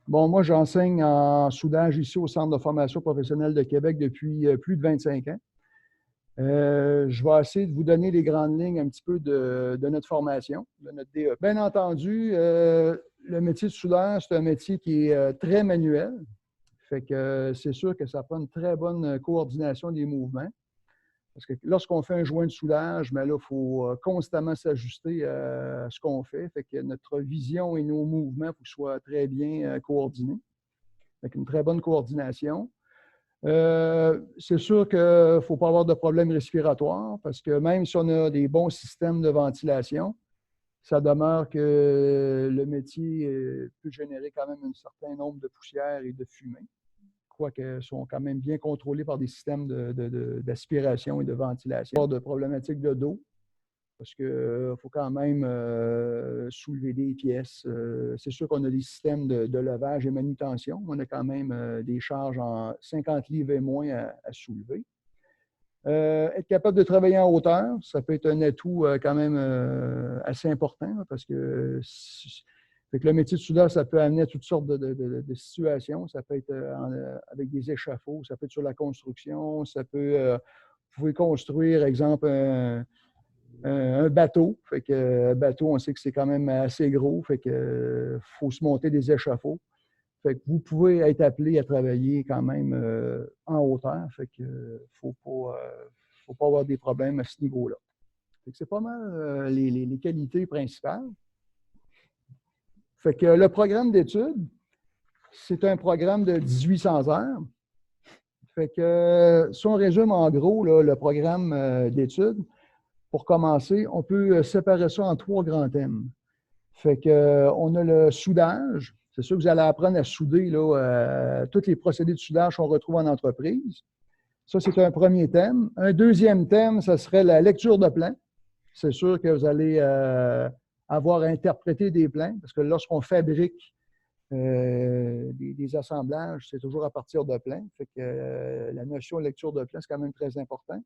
Bon, moi, j'enseigne en soudage ici au Centre de formation professionnelle de Québec depuis plus de 25 ans. Je vais essayer de vous donner les grandes lignes un petit peu de notre formation, de notre DEP. Bien entendu, le métier de soudeur, c'est un métier qui est très manuel. Fait que c'est sûr que ça prend une très bonne coordination des mouvements. Parce que lorsqu'on fait un joint de soudage, bien là, il faut constamment s'ajuster à ce qu'on fait. Fait que notre vision et nos mouvements, il faut qu'ils soient très bien coordonnés, avec une très bonne coordination. C'est sûr qu'il ne faut pas avoir de problème respiratoire parce que même si on a des bons systèmes de ventilation, ça demeure que le métier peut générer quand même un certain nombre de poussières et de fumée, quoique sont quand même bien contrôlés par des systèmes d'aspiration et de ventilation. Pas de problématiques de dos, parce qu'il faut quand même soulever des pièces. C'est sûr qu'on a des systèmes de levage et manutention. On a quand même des charges en 50 livres et moins à soulever. Être capable de travailler en hauteur, ça peut être un atout quand même assez important, parce que le métier de soudeur, ça peut amener à toutes sortes de situations. Ça peut être avec des échafauds, ça peut être sur la construction, ça peut... vous pouvez construire, exemple, un bateau. Fait que un bateau, on sait que c'est quand même assez gros. Fait que faut se monter des échafauds. Fait que vous pouvez être appelé à travailler quand même en hauteur. Fait que faut pas avoir des problèmes à ce niveau-là. Fait que c'est pas mal les qualités principales. Fait que le programme d'études, c'est un programme de 1800 heures. Fait que si on résume en gros là, le programme d'études, pour commencer, on peut séparer ça en 3 grands thèmes. Fait que, on a le soudage. C'est sûr que vous allez apprendre à souder là, tous les procédés de soudage qu'on retrouve en entreprise. Ça, c'est un premier thème. Un deuxième thème, ça serait la lecture de plans. C'est sûr que vous allez avoir à interpréter des plans, parce que lorsqu'on fabrique des assemblages, c'est toujours à partir de plans. Fait que la notion de lecture de plans, c'est quand même très important.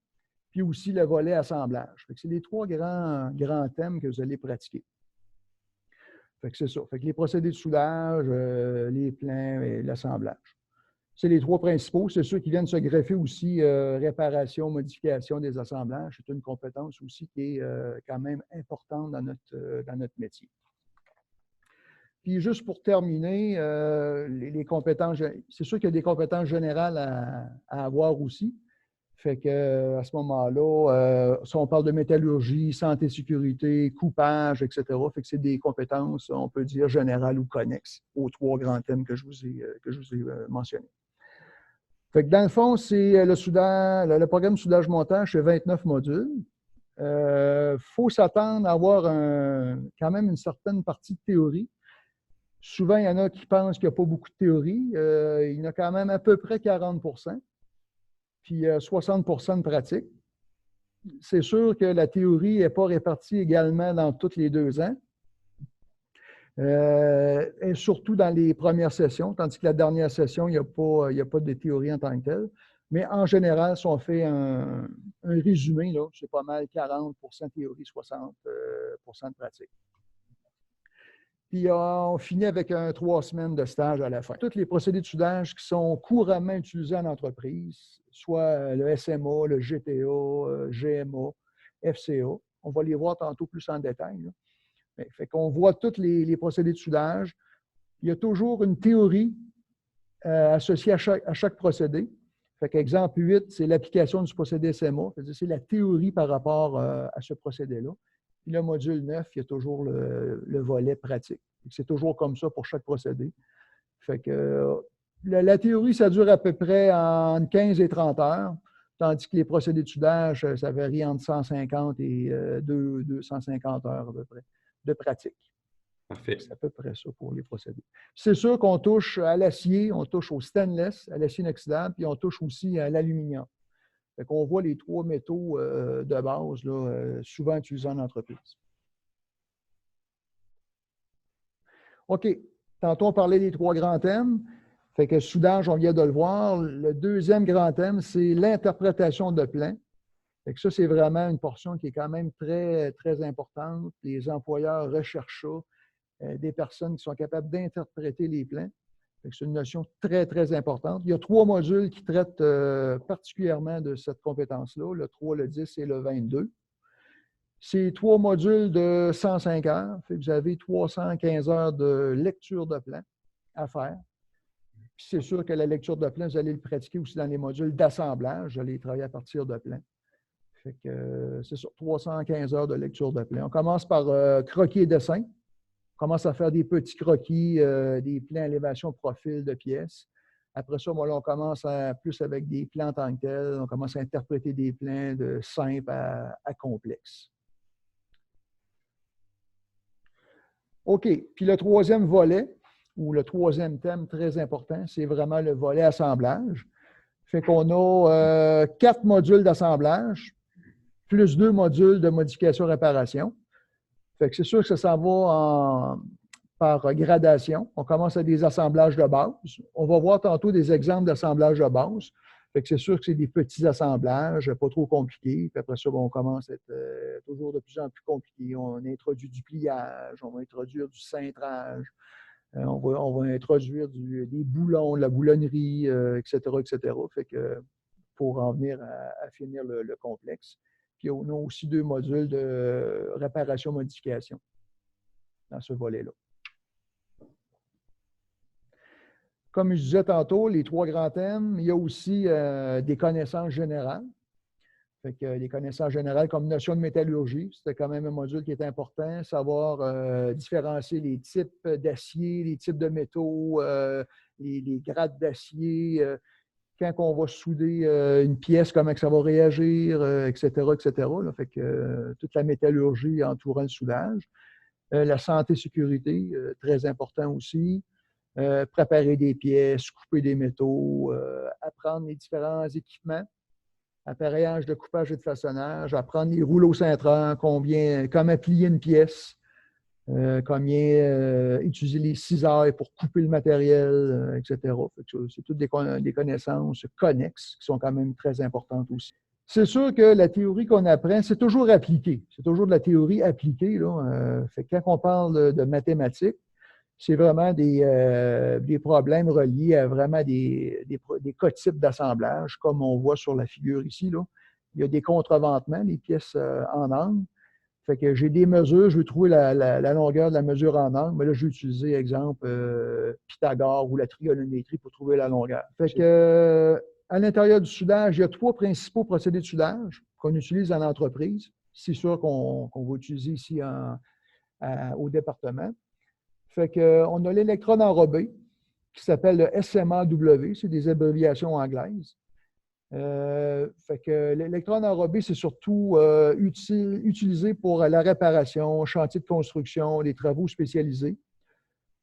Puis aussi le volet assemblage. C'est les 3 grands thèmes que vous allez pratiquer. Fait que c'est ça. Fait que les procédés de soudage, les plans et l'assemblage. C'est les 3 principaux. C'est ceux qui viennent se greffer aussi réparation, modification des assemblages. C'est une compétence aussi qui est quand même importante dans notre métier. Puis juste pour terminer, les compétences, c'est sûr qu'il y a des compétences générales à avoir aussi. Fait que à ce moment-là, si on parle de métallurgie, santé, sécurité, coupage, etc., fait que c'est des compétences, on peut dire, générales ou connexes aux 3 grands thèmes que je vous ai mentionnés. Fait que dans le fond, c'est le programme soudage-montage, c'est 29 modules. Faut s'attendre à avoir quand même une certaine partie de théorie. Souvent, il y en a qui pensent qu'il n'y a pas beaucoup de théorie. Il y en a quand même à peu près 40 %. Puis 60 % de pratique. C'est sûr que la théorie n'est pas répartie également dans tous les 2 ans. Et surtout dans les premières sessions, tandis que la dernière session, il n'y a pas de théorie en tant que telle. Mais en général, si on fait un résumé, c'est pas mal 40 % théorie, 60 % de pratique. Puis on finit avec 3 semaines de stage à la fin. Tous les procédés de soudage qui sont couramment utilisés en entreprise, soit le SMA, le GTA, GMA, FCA, on va les voir tantôt plus en détail. Fait qu'on voit tous les procédés de soudage. Il y a toujours une théorie associée à chaque procédé. Fait qu'exemple 8, c'est l'application du procédé SMA. C'est la théorie par rapport à ce procédé-là. Puis le module 9, il y a toujours le volet pratique. C'est toujours comme ça pour chaque procédé. Fait que la théorie, ça dure à peu près entre 15 et 30 heures, tandis que les procédés de soudage, ça varie entre 150 et 250 heures à peu près de pratique. Parfait. C'est à peu près ça pour les procédés. C'est sûr qu'on touche à l'acier, on touche au stainless, à l'acier inoxydable, puis on touche aussi à l'aluminium. Fait qu'on voit les 3 métaux de base là, souvent utilisés en entreprise. OK. Tantôt, on parlait des 3 grands thèmes. Fait que soudage, on vient de le voir. Le deuxième grand thème, c'est l'interprétation de plans. Fait que ça, c'est vraiment une portion qui est quand même très, très importante. Les employeurs recherchent ça, des personnes qui sont capables d'interpréter les plans. C'est une notion très, très importante. Il y a 3 modules qui traitent particulièrement de cette compétence-là, le 3, le 10 et le 22. C'est 3 modules de 105 heures. Vous avez 315 heures de lecture de plan à faire. Puis c'est sûr que la lecture de plan, vous allez le pratiquer aussi dans les modules d'assemblage. Vous allez travailler à partir de plan. Fait que c'est sur 315 heures de lecture de plan. On commence par croquis et dessin. On commence à faire des petits croquis, des plans élévation profil de pièces. Après ça, on commence plus avec des plans en tant que tels. On commence à interpréter des plans de simples à complexes. OK. Puis le troisième volet, ou le troisième thème très important, c'est vraiment le volet assemblage. Fait qu'on a 4 modules d'assemblage, plus 2 modules de modification-réparation. Fait que c'est sûr que ça s'en va par gradation. On commence à des assemblages de base. On va voir tantôt des exemples d'assemblage de base. Fait que c'est sûr que c'est des petits assemblages, pas trop compliqués. Puis après ça, on commence à être toujours de plus en plus compliqué. On introduit du pliage, on va introduire du cintrage, on va introduire des boulons, de la boulonnerie, etc., etc. Fait que pour en venir à finir le complexe. Puis on a aussi 2 modules de réparation-modification dans ce volet-là. Comme je disais tantôt, les 3 grands thèmes, il y a aussi des connaissances générales. Fait que les connaissances générales comme notion de métallurgie, c'était quand même un module qui est important, savoir différencier les types d'acier, les types de métaux, les grades d'acier, quand on va souder une pièce, comment que ça va réagir, etc., etc. Là. Fait que toute la métallurgie entourant le soudage. La santé-sécurité, très important aussi. Préparer des pièces, couper des métaux, apprendre les différents équipements, appareillage de coupage et de façonnage, apprendre les rouleaux cintrants, comment plier une pièce, combien utiliser les cisailles pour couper le matériel, etc. C'est toutes des connaissances connexes qui sont quand même très importantes aussi. C'est sûr que la théorie qu'on apprend, c'est toujours appliqué. C'est toujours de la théorie appliquée. Là. Quand on parle de mathématiques, c'est vraiment des problèmes reliés à vraiment des cotypes d'assemblage, comme on voit sur la figure ici. Là. Il y a des contreventements, les pièces en angle. Fait que j'ai des mesures, je veux trouver la longueur de la mesure en angle, mais là, je vais utiliser, exemple, Pythagore ou la trigonométrie pour trouver la longueur. Fait que, à l'intérieur du soudage, il y a 3 principaux procédés de soudage qu'on utilise en entreprise. C'est sûr qu'on va utiliser ici au département. Fait qu'on a l'électrode enrobé qui s'appelle le SMAW, c'est des abréviations anglaises. Fait que l'électrode enrobé, c'est surtout utilisé pour la réparation, chantier de construction, les travaux spécialisés.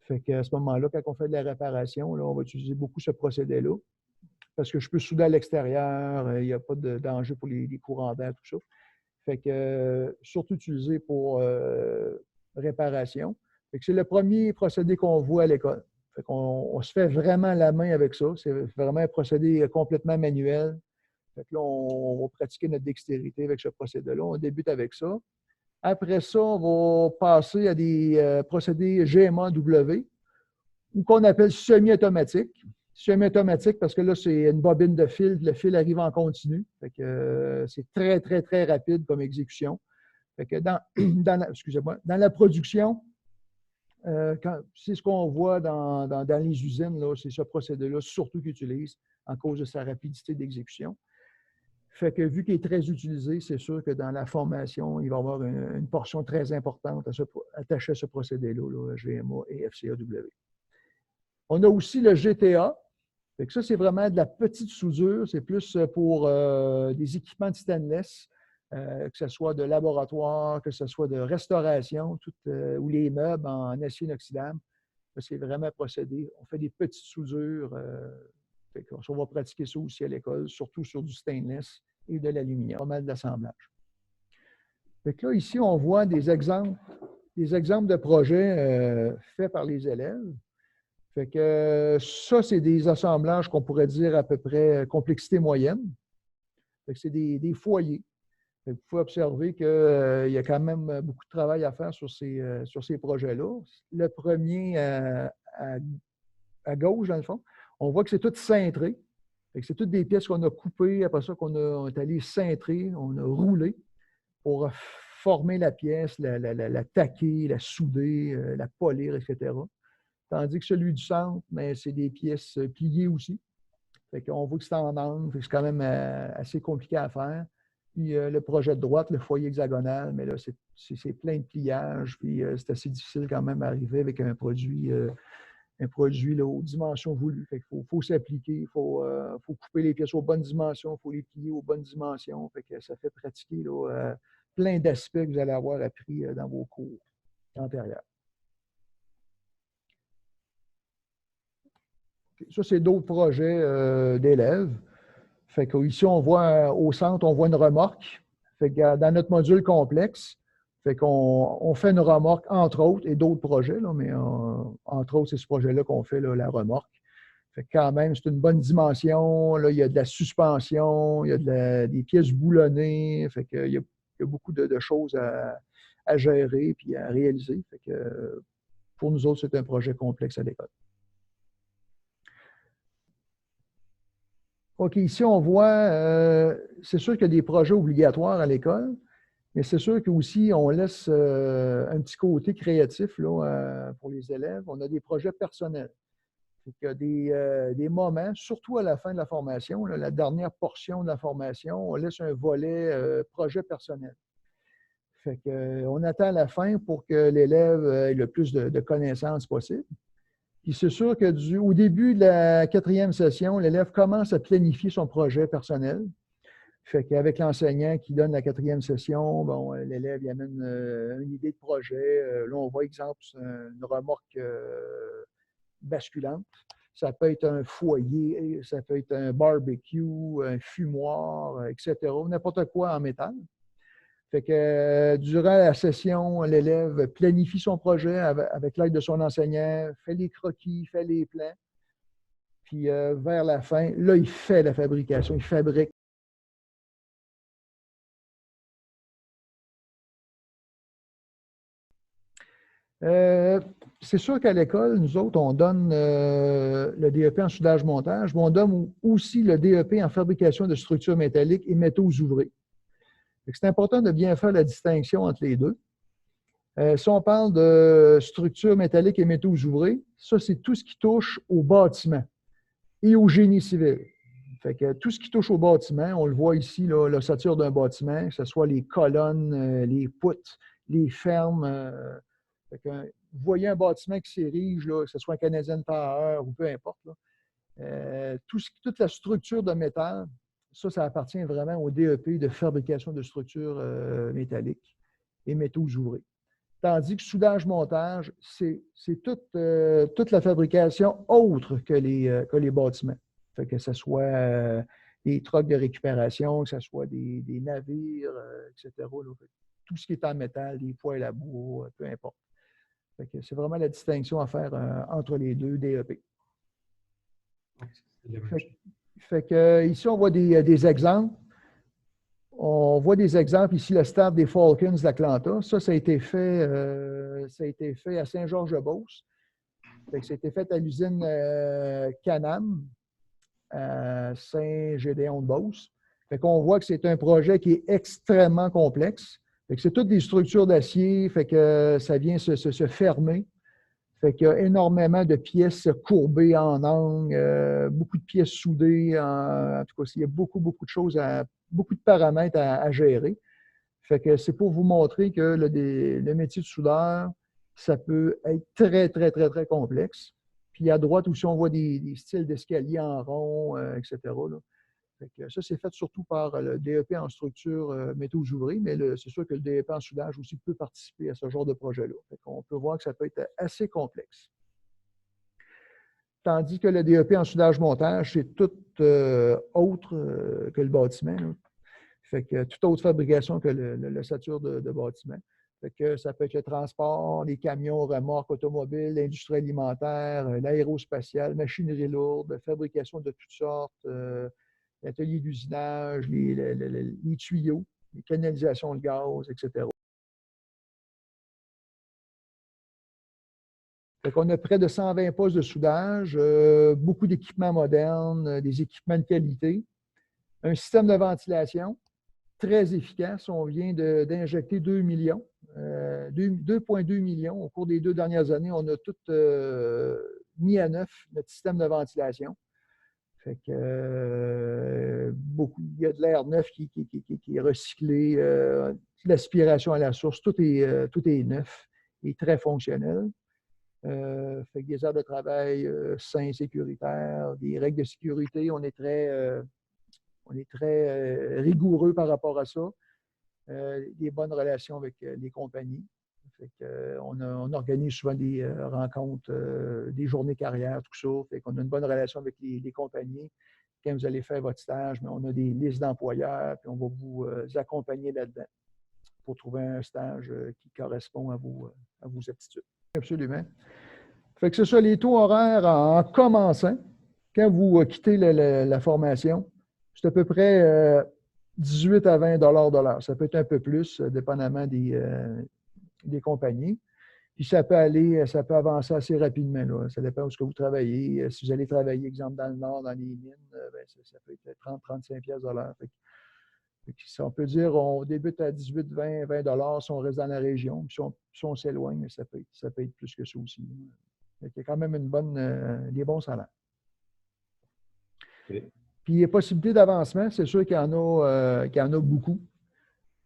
Fait qu'à ce moment-là, quand on fait de la réparation, là, on va utiliser beaucoup ce procédé-là. Parce que je peux souder à l'extérieur, il n'y a pas de danger pour les courants d'air, tout ça. Fait que surtout utilisé pour réparation. Fait que c'est le premier procédé qu'on voit à l'école. Fait qu'on se fait vraiment la main avec ça. C'est vraiment un procédé complètement manuel. Fait que là, on va pratiquer notre dextérité avec ce procédé-là. On débute avec ça. Après ça, on va passer à des procédés GMAW, ou qu'on appelle semi-automatique. Semi-automatique parce que là, c'est une bobine de fil. Le fil arrive en continu. Fait que c'est très, très, très rapide comme exécution. Fait que dans la production, c'est ce qu'on voit dans les usines, c'est ce procédé-là surtout qu'ils utilisent en cause de sa rapidité d'exécution. Fait que vu qu'il est très utilisé, c'est sûr que dans la formation, il va y avoir une portion très importante attachée à ce procédé-là, GMA et FCAW. On a aussi le GTA. Fait que ça, c'est vraiment de la petite soudure. C'est plus pour des équipements de stainless, que ce soit de laboratoire, que ce soit de restauration, ou les meubles en acier inoxydable. C'est vraiment un procédé. On fait des petites soudures. On va pratiquer ça aussi à l'école, surtout sur du stainless et de l'aluminium. Pas mal d'assemblage. Là, ici, on voit des exemples de projets faits par les élèves. Fait que ça, c'est des assemblages qu'on pourrait dire à peu près complexité moyenne. Fait que c'est des foyers. Vous pouvez observer qu'il y a quand même beaucoup de travail à faire sur ces projets-là. Le premier à gauche, dans le fond, on voit que c'est tout cintré. C'est toutes des pièces qu'on a coupées, après ça on est allé cintrer, on a roulé pour former la pièce, la taquer, la souder, la polir, etc. Tandis que celui du centre, mais c'est des pièces pliées aussi. Fait qu'on voit que c'est en angle, c'est quand même assez compliqué à faire. Puis le projet de droite, le foyer hexagonal, mais là, c'est plein de pliages, puis c'est assez difficile quand même d'arriver avec un produit là, aux dimensions voulues. Fait qu'il faut s'appliquer, faut couper les pièces aux bonnes dimensions, il faut les plier aux bonnes dimensions. Fait que ça fait pratiquer là, plein d'aspects que vous allez avoir appris dans vos cours antérieurs. Ça, c'est d'autres projets d'élèves. Fait qu'ici, on voit au centre, on voit une remorque. Fait que dans notre module complexe, fait qu'on fait une remorque, entre autres, et d'autres projets, là, mais entre autres, c'est ce projet-là qu'on fait, là, la remorque. Fait que quand même, c'est une bonne dimension. Là, il y a de la suspension, il y a des pièces boulonnées. Fait qu'il y a beaucoup de choses à gérer et à réaliser. Fait que pour nous autres, c'est un projet complexe à l'école. OK, ici, on voit, c'est sûr qu'il y a des projets obligatoires à l'école, mais c'est sûr qu'aussi, on laisse un petit côté créatif là, pour les élèves. On a des projets personnels. Il y a des moments, surtout à la fin de la formation, là, la dernière portion de la formation, on laisse un volet projet personnel. Fait que, on attend la fin pour que l'élève ait le plus de connaissances possible. Puis c'est sûr qu'au début de la 4e session, l'élève commence à planifier son projet personnel. Fait qu'avec l'enseignant qui donne la 4e session, bon, l'élève amène une idée de projet. Là, on voit, exemple, une remorque basculante. Ça peut être un foyer, ça peut être un barbecue, un fumoir, etc. N'importe quoi en métal. Fait que durant la session, l'élève planifie son projet avec l'aide de son enseignant, fait les croquis, fait les plans. Puis vers la fin, là, il fait la fabrication, il fabrique. C'est sûr qu'à l'école, nous autres, on donne le DEP en soudage-montage, mais on donne aussi le DEP en fabrication de structures métalliques et métaux ouvrés. C'est important de bien faire la distinction entre les deux. Si on parle de structures métalliques et métaux ouvrés, ça, c'est tout ce qui touche au bâtiment et au génie civil. Fait que tout ce qui touche au bâtiment, on le voit ici, l'ossature d'un bâtiment, que ce soit les colonnes, les poutres, les fermes. Vous voyez un bâtiment qui s'érige, que ce soit un Canadian Tower ou peu importe. Toute la structure de métal, ça appartient vraiment au DEP de fabrication de structures métalliques et métaux ouvrés. Tandis que soudage-montage, c'est toute la fabrication autre que les bâtiments. Fait que ce soit des trucks de récupération, que ce soit des navires, etc. Là. Tout ce qui est en métal, des poêles à bois, peu importe. C'est vraiment la distinction à faire entre les deux DEP. Ici, on voit des exemples. On voit des exemples ici, le stade des Falcons d'Atlanta. Ça a été fait à Saint-Georges-de-Beauce. Ça a été fait à l'usine Canam à Saint-Gédéon-de-Beauce. On voit que c'est un projet qui est extrêmement complexe. C'est toutes des structures d'acier, ça vient se fermer. Fait qu'il y a énormément de pièces courbées en angle, beaucoup de pièces soudées. En tout cas, il y a beaucoup de choses, beaucoup de paramètres à gérer. Fait que c'est pour vous montrer que le métier de soudeur, ça peut être très, très, très, très complexe. Puis à droite aussi, on voit des styles d'escalier en rond, etc. Là. Fait que ça, c'est fait surtout par le DEP en structure métaux ouvrés, mais c'est sûr que le DEP en soudage aussi peut participer à ce genre de projet-là. On peut voir que ça peut être assez complexe. Tandis que le DEP en soudage-montage, c'est tout autre que le bâtiment. Là. Fait que toute autre fabrication que l'ossature de bâtiment. Fait que ça peut être le transport, les camions, remorques automobiles, l'industrie alimentaire, l'aérospatiale, machinerie lourde, fabrication de toutes sortes, l'atelier d'usinage, les tuyaux, les canalisations de gaz, etc. Fait qu'on a près de 120 postes de soudage, beaucoup d'équipements modernes, des équipements de qualité, un système de ventilation très efficace. On vient d'injecter 2 millions, 2,2 millions. Au cours des 2 dernières années, on a tout mis à neuf notre système de ventilation. Fait que il y a de l'air neuf qui est recyclé, l'aspiration à la source, tout est neuf et très fonctionnel. Fait que des heures de travail sains, sécuritaires, des règles de sécurité, on est très rigoureux par rapport à ça. Des bonnes relations avec les compagnies. Fait que, on organise souvent des rencontres, des journées carrière, tout ça. Fait qu'on a une bonne relation avec les compagnies. Quand vous allez faire votre stage, mais on a des listes d'employeurs, puis on va vous accompagner là-dedans pour trouver un stage qui correspond à vos aptitudes. Absolument. Fait que c'est ça, les taux horaires en commençant, quand vous quittez la formation, c'est à peu près 18 à 20 $ de l'heure. Ça peut être un peu plus, dépendamment des compagnies. Puis ça peut avancer assez rapidement. Là. Ça dépend où est-ce que vous travaillez. Si vous allez travailler, exemple, dans le nord, dans les mines, ben, ça peut être 30-35 piastres de l'heure. On peut dire on débute à 18, 20 $ si on reste dans la région. Puis si on s'éloigne, ça peut être plus que ça aussi. Il y a quand même des bons salaires. Okay. Puis les possibilités d'avancement, c'est sûr qu'il y en a beaucoup.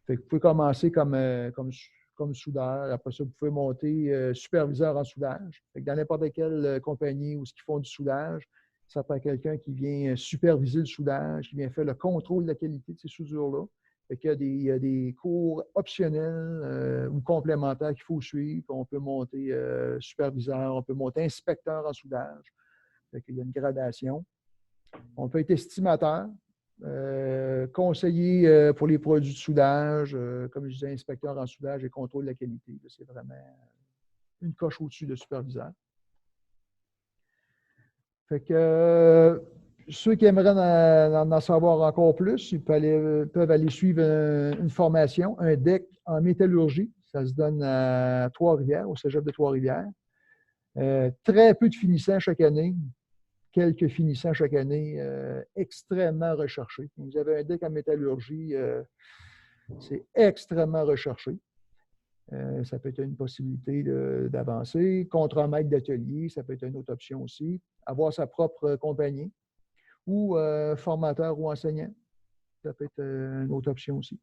Fait que vous pouvez commencer comme soudeur. Après ça, vous pouvez monter superviseur en soudage. Fait que dans n'importe quelle compagnie où ils font du soudage, ça prend quelqu'un qui vient superviser le soudage, qui vient faire le contrôle de la qualité de ces soudures-là. Fait qu'il y a des cours optionnels ou complémentaires qu'il faut suivre. On peut monter superviseur, on peut monter inspecteur en soudage. Fait qu'il y a une gradation. On peut être estimateur, conseiller pour les produits de soudage, comme je disais, inspecteur en soudage et contrôle de la qualité. C'est vraiment une coche au-dessus de superviseur. Fait que ceux qui aimeraient en savoir encore plus, ils peuvent aller suivre une formation, un DEC en métallurgie. Ça se donne à Trois-Rivières, au cégep de Trois-Rivières. Très peu de finissants chaque année. Quelques finissants chaque année, extrêmement recherchés. Vous avez un DEC en métallurgie, c'est extrêmement recherché. Ça peut être une possibilité d'avancer. Contre-maître d'atelier, ça peut être une autre option aussi. Avoir sa propre compagnie ou formateur ou enseignant, ça peut être une autre option aussi.